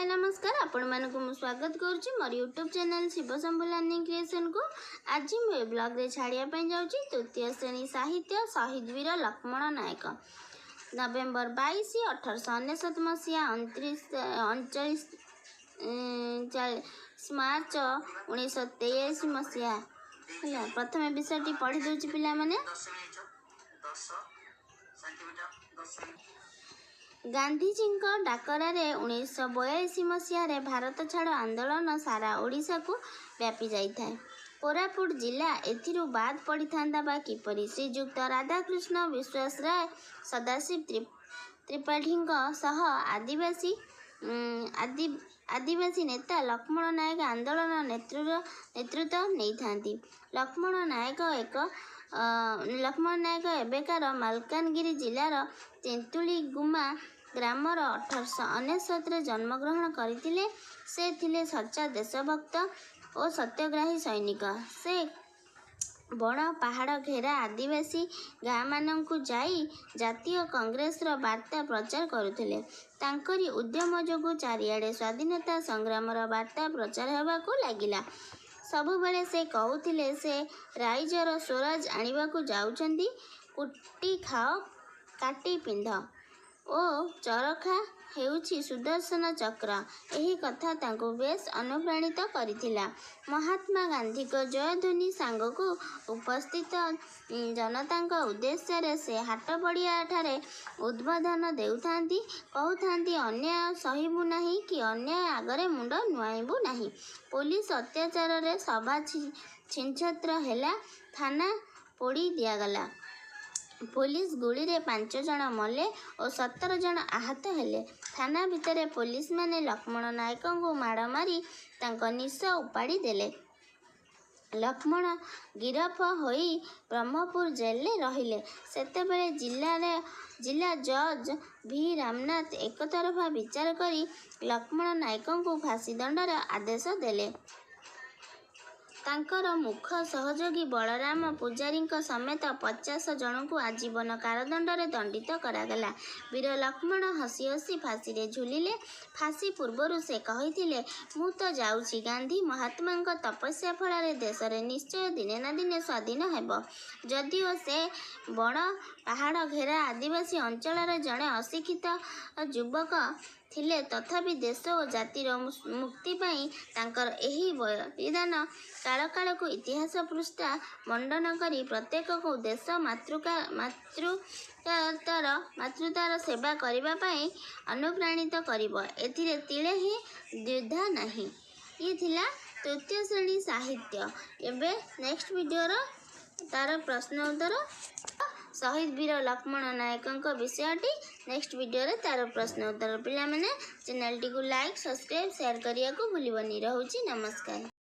नमस्कार आपण मानकु मु स्वागत करूची मोर YouTube channel Shiv Shambhu learning creation को। आज मु ब्लॉग रे छाड़िया पई जाउची तृतीय श्रेणी साहित्य शहीद वीर लक्ष्मण नायक नवेम्बर 22 1899 मसीहा 39 मार्च 1923 मसीहा। प्रथम विषयटी पढ़ी दूची पिला माने। गांधीजी डाकरा 1942 मसीह भारत छाड़ आंदोलन सारा ओडिशा को व्यापी जाए। कोरापुट जिला एथिरु बाद पड़ी था बा किपरि। श्रीयुक्त राधाकृष्ण विश्वास राय सदाशिव त्रिपाठी सह आदिवासी नेता लक्ष्मण नायक आंदोलन नेतृत्व नहीं था। लक्ष्मण नायक एबेकार मालकानगिरी जिलार तेंतुली गुमा ग्रामर 1899 जन्मग्रहण करथिले। से थिले सच्चा देशभक्त और सत्याग्रही सैनिक। से बण पहाड़ घेरा आदिवासी गाँ मानकु जाई जातीय कांग्रेस रो वार्ता प्रचार करुथिले। तांकरी उद्यम जोगु चारिआडे स्वाधीनता संग्रामर वार्ता प्रचार हेबाकु लागिला। सबुबेले से कहूथिले से राइजर स्वराज आनिबाकु जाउछंती। कुटी खाओ काटी पिंध ओ चरखा हेउछि सुदर्शन चक्र। एही कथा तांको बेस अनुप्राणित करिथिला। महात्मा गांधी को जयध्वनि सांगकु उपस्थित जनता उद्देश्य रे से हाट पड़िया ठारे उद्बोधन देउथांती। कहउथांती अन्याय सहिबु नाही कि अन्याय आगरे मुंड नुआइबु नाही। पुलिस अत्याचार रे सभा छिनछत्र हेला। थाना पोड़ी दियागला। पुलिस गुली रे 5 जन मले और 17 जन आहत हेले। थाना भितरे पुलिस माने लक्ष्मण नायक को माड़ मारी तांको निश उपाड़ी देले। लक्ष्मण गिरफ होई ब्रह्मपुर जेल रे रहिले। सेतेबेले जिला जज भी रामनाथ एक तरफा विचार करी लक्ष्मण नायक को फांसी दंडर आदेश देले। तांकर मुख सहयोगी बलराम पूजारी समेत 50 जन को आजीवन कारादंड रे दंडित करागला। वीर लक्ष्मण हसी हसी फांसी रे झुलिले। फांसी पूर्वर से कहिथिले मु तो जाउछि। गांधी महात्मा तपस्या फल देश रे निश्चय दिने ना दिने स्वाधीन हेब। जदिओ से बण पहाड़ घेरा आदिवासी अंचल जड़े अशिक्षित युवक थिले तथापि देश और जातिर मुक्ति पाई तांकर एही बलिदान काल काल को इतिहास पृष्ठा मंडन करी प्रत्येक को देश मातृतार सेवा करबा पाई अनुप्राणित करिब। एथिरे तिले ही द्विधा नहीं। ये थिला तृतीय श्रेणी साहित्य। एबे नेक्स्ट वीडियो रो तार प्रश्न उत्तर शहीद वीर लक्ष्मण नायक विषयटी नेक्स्ट वीडियो रे तार प्रश्न उत्तर। पिला माने चैनल टी को लाइक सब्सक्राइब शेयर करिया को भूलिबनी। रहउची नमस्कार।